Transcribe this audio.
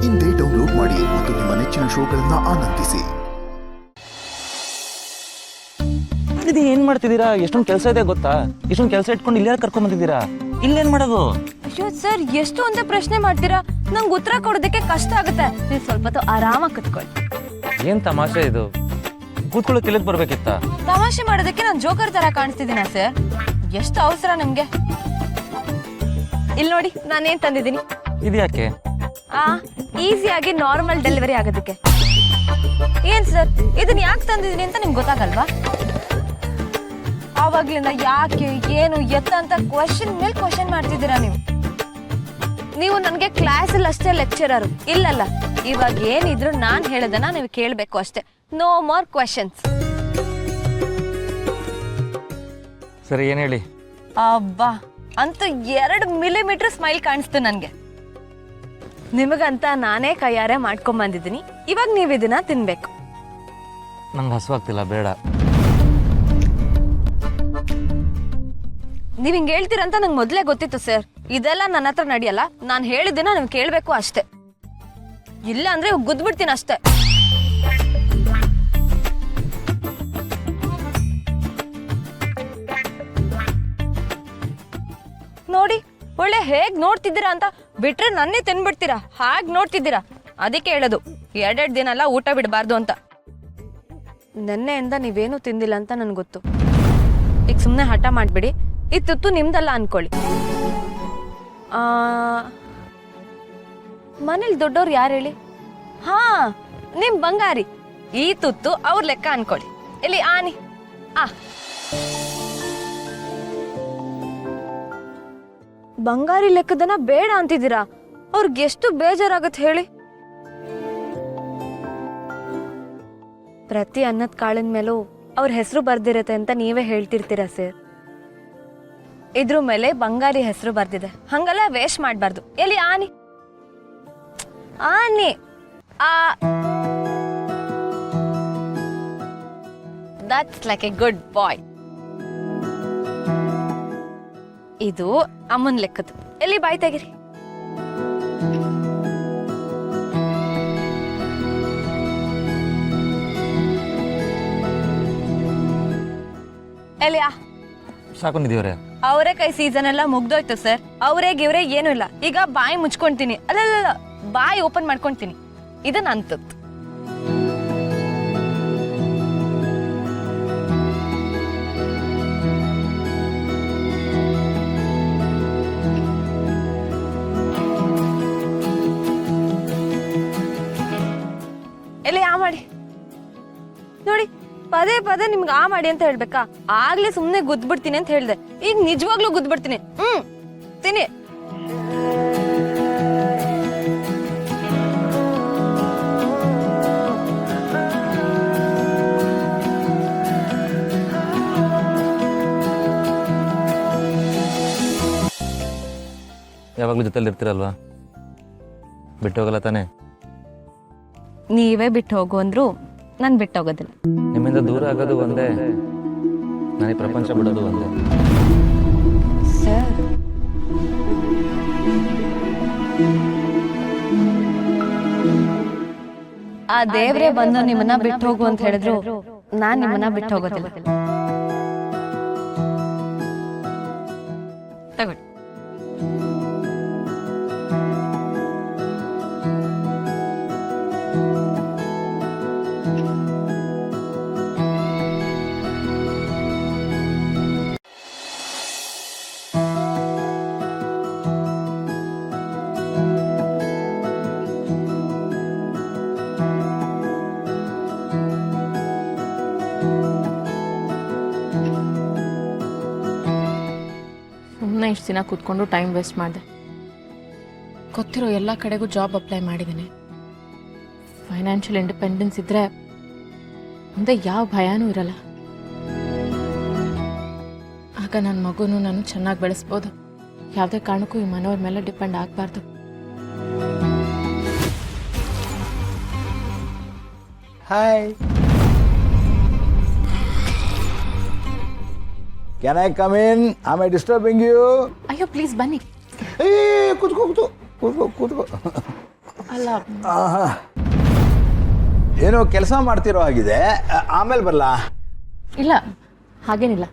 ಇಂದೇ ಡೌನ್ಲೋಡ್ ಮಾಡಿ ಮತ್ತು ನಿಮ್ಮ ನೆಚ್ಚಿನ ಶೋಗಳನ್ನ ಆನಂದಿಸಿ. ಇದು ಏನ್ ಮಾಡ್ತಿದ್ದೀರಾ? ಎಷ್ಟೊಂದು ಕೆಲಸ ಇದೆ ಗೊತ್ತಾ? ಇಷ್ಟೊಂದು ಕೆಲಸ ಇಟ್ಕೊಂಡು ಇಲ್ಲೇ ಕರ್ಕೊಂಡ್ ಬಂದಿದ್ದೀರಾ? ಇಲ್ಲೇನ್ ಮಾಡೋದು? ಅಯ್ಯೋ ಸರ್, ಎಷ್ಟು ಅಂತ ಪ್ರಶ್ನೆ ಮಾಡ್ತೀರಾ? ನಂಗೆ ಉತ್ತರ ಕೊಡೋದಕ್ಕೆ ಕಷ್ಟ ಆಗುತ್ತೆ. ನೀವು ಸ್ವಲ್ಪ ಹೊತ್ತು ಆರಾಮಾಗಿ ಕುತ್ಕೊಳ್ಳಿ. ಏನ್ ತಮಾಷೆ ಇದು? ಕೂತ್ಕೊಳ್ಳೋಕೆ ಇಲ್ಲಿಗೆ ಬರ್ಬೇಕಿತ್ತ? ತಮಾಷೆ ಮಾಡೋದಕ್ಕೆ ನಾನು ಜೋಕರ್ ತರ ಕಾಣಿಸ್ತಿದ್ದೀನ ಸರ್? ಎಷ್ಟು ಅವಸರ ನಿಮ್ಗೆ? ಇಲ್ಲಿ ನೋಡಿ, ನಾನೇನ್ ತಂದಿದ್ದೀನಿ. ಇದ್ಯಾಕೆ? ಈಸಿಯಾಗಿ ನಾರ್ಮಲ್ ಡೆಲಿವರಿ ಆಗೋದಕ್ಕೆ. ಏನ್ ಸರ್, ಇದನ್ನ ಯಾಕೆ ತಂದಿದ್ದೀನಿ ಅಂತ ನಿಮ್ಗೆ ಗೊತ್ತಾಗಲ್ವಾ? ಆವಾಗ್ಲಿಂದ ಯಾಕೆ, ಏನು, ಎತ್ತ ಅಂತ ಕ್ವಶನ್ ಮೇಲೆ ಕ್ವಶನ್ ಮಾಡ್ತಿದ್ದೀರಾ ನೀವು ನನಗೆ ಕ್ಲಾಸಲ್ಲಿ ಅಷ್ಟೇ ಲೆಕ್ಚರರು. ಇಲ್ಲಲ್ಲ, ಇವಾಗ ಏನಿದ್ರು ನಾನ್ ಹೇಳೋದನ್ನ ನೀವು ಕೇಳಬೇಕು ಅಷ್ಟೇ. No more questions. ಸರಿ, ಏನ್ ಹೇಳಿ? ಅಬ್ಬಾ, ಅಂತೂ 2 ಮಿಲಿಮೀಟರ್ ಸ್ಮೈಲ್ ಕಾಣಿಸ್ತು ನನ್ಗೆ. ನಿಮಗಂತ ನಾನೇ ಕೈಯಾರೆ ಮಾಡ್ಕೊಂಡ್ ಬಂದಿದ್ದೀನಿ. ಇವಾಗ ನೀವು ಇದನ್ನ ತಿನ್ಬೇಕು. ನಂಗೆ ಹಸುವಾಗ್ತಿಲ್ಲ, ಬೇಡ. ನೀವ್ ಹಿಂಗ್ ಹೇಳ್ತೀರಂತ ನಂಗೆ ಮೊದ್ಲೇ ಗೊತ್ತಿತ್ತು ಸರ್. ಇದೆಲ್ಲ ನನ್ನ ಹತ್ರ ನಡೆಯಲ್ಲ. ನಾನು ಹೇಳಿದ್ದನ್ನ ನೀವು ಕೇಳ್ಬೇಕು ಅಷ್ಟೇ. ಇಲ್ಲ ಅಂದ್ರೆ ಗುದ್ಬಿಡ್ತೀನಿ ಅಷ್ಟೇ. ನೋಡಿ, ಒಳ್ಳೆ ಹೇಗ್ ನೋಡ್ತಿದ್ದೀರಾ ಅಂತ. ಬಿಟ್ರೆ ನನ್ನೇ ತಿನ್ಬಿಡ್ತೀರಾ. ಹಾಗೆ ನೋಡ್ತಿದ್ದೀರಾ. ಅದಕ್ಕೆ ಹೇಳೋದು, 2 ದಿನ ಎಲ್ಲ ಊಟ ಬಿಡಬಾರ್ದು ಅಂತ. ನೆನ್ನೆಯಿಂದ ನೀವೇನು ತಿಂದಿಲ್ಲ ಅಂತ ನನ್ಗೆ ಗೊತ್ತು. ಈಗ ಸುಮ್ಮನೆ ಹಠ ಮಾಡ್ಬಿಡಿ. ಈ ತುತ್ತು ನಿಮ್ದಲ್ಲ ಅನ್ಕೊಳ್ಳಿ. ಮನೇಲಿ ದೊಡ್ಡವ್ರು ಯಾರು ಹೇಳಿ? ಹಾ, ನಿಮ್ ಬಂಗಾರಿ. ಈ ತುತ್ತು ಅವ್ರ ಲೆಕ್ಕ ಅನ್ಕೊಳ್ಳಿ. ಇಲ್ಲಿ ಆನಿ. ಬಂಗಾರಿ ಲೆಕ್ಕದನ್ನ ಬೇಡ ಅಂತಿದ್ದೀರಾ? ಅವ್ರಿಗೆ ಎಷ್ಟು ಬೇಜಾರಾಗತ್ತೆ ಹೇಳಿ. ಪ್ರತಿ ಅನ್ನದ ಕಾಳಿನ ಮೇಲೂ ಅವ್ರ ಹೆಸರು ಬರ್ದಿರತ್ತೆ ಅಂತ ನೀವೇ ಹೇಳ್ತಿರ್ತೀರಾ ಸರ್. ಇದ್ರ ಮೇಲೆ ಬಂಗಾರಿ ಹೆಸರು ಬರ್ದಿದೆ. ಹಂಗಲ್ಲ ವೇಸ್ಟ್ ಮಾಡಬಾರ್ದು. ಎಲ್ಲಿ ಆನಿ? ಆನಿ. ದಟ್ಸ್ ಲೈಕ್ ಎ ಗುಡ್ ಬಾಯ್. ಇದು ಅಮ್ಮನ್ ಲೆಕ್ಕದ್ದು. ಎಲ್ಲಿ ಬಾಯ್ ತೆಗಿರಿ. ಎಲ್ಲಿಯಾ? ಸಾಕೊಂಡಿದೀವ್ರೆ. ಅವರೆಕಾಯಿ ಸೀಸನ್ ಎಲ್ಲ ಮುಗ್ದೋಯ್ತು ಸರ್. ಅವರೇ ಗಿವ್ರೆ ಏನು ಇಲ್ಲ. ಈಗ ಬಾಯಿ ಮುಚ್ಕೊಂತೀನಿ. ಅಲ್ಲ, ಬಾಯಿ ಓಪನ್ ಮಾಡ್ಕೊಂತೀನಿ. ಇದು ನನ್ ತುತ್ತು. ಎಲ್ಲಿ ಮಾಡಿ ನೋಡಿ. ಪದೇ ಪದೇ ನಿಮ್ಗೆ ಮಾಡಿ ಅಂತ ಹೇಳ್ಬೇಕಾ? ಆಗ್ಲೇ ಸುಮ್ನೆ ಗುದ್ಬಿಡ್ತೀನಿ ಅಂತ ಹೇಳ್ದೆ. ಈಗ ನಿಜವಾಗ್ಲೂ ಗುದ್ಬಿಡ್ತೀನಿ. ತಿನ್ನಿ. ಯಾವಾಗ್ಲೂ ಜೊತೆಲಿ ಇರ್ತೀರಲ್ವಾ? ಬಿಟ್ಟು ಹೋಗಲ್ಲ ತಾನೆ? ನೀವೇ ಬಿಟ್ಟು ಹೋಗು ಅಂದ್ರು ನಾನು ಬಿಟ್ಟು ಹೋಗೋದಿಲ್ಲ. ನಿಮ್ಮಿಂದ ದೂರ ಆಗೋದು ಒಂದೇ, ನನಗೆ ಪ್ರಪಂಚ ಬಿಡೋದು ಒಂದೇ. ಸರ್, ಆ ದೇವ್ರೇ ಬಂದು ನಿಮ್ಮನ್ನ ಬಿಟ್ಟು ಹೋಗು ಅಂತ ಹೇಳಿದ್ರು ನಾನ್ ನಿಮ್ಮನ್ನ ಬಿಟ್ಟು ಹೋಗೋದಿಲ್ಲ. ತಗೊಳ್ಳಿ. ಇಷ್ಟು ದಿನ ಕೂತ್ಕೊಂಡು ಟೈಮ್ ವೇಸ್ಟ್ ಮಾಡಿದೆ. ಗೊತ್ತಿರೋ ಎಲ್ಲ ಕಡೆಗೂ ಜಾಬ್ ಅಪ್ಲೈ ಮಾಡಿದ್ದೀನಿ. ಫೈನಾನ್ಷಿಯಲ್ ಇಂಡಿಪೆಂಡೆನ್ಸ್ ಇದ್ದರೆ ಮುಂದೆ ಯಾವ ಭಯನೂ ಇರಲ್ಲ. ಆಗ ನನ್ನ ಮಗುನೂ ನಾನು ಚೆನ್ನಾಗಿ ಬೆಳೆಸ್ಬೋದು. ಯಾವುದೇ ಕಾರಣಕ್ಕೂ ಈ ಮನೆಯವ್ರ ಮೇಲೆ ಡಿಪೆಂಡ್ ಆಗಬಾರ್ದು. Hi, Can I come in? Am I disturbing you? ಅಯ್ಯೋ ಪ್ಲೀಸ್ ಬನ್ನಿ. ಕೂತ್ಕೋ. ಅಲ್ಲ ಏನೋ ಕೆಲಸ ಮಾಡ್ತಿರೋ ಹಾಗಿದೆ, ಆಮೇಲೆ ಬರಲಾ? ಇಲ್ಲ ಹಾಗೇನಿಲ್ಲ.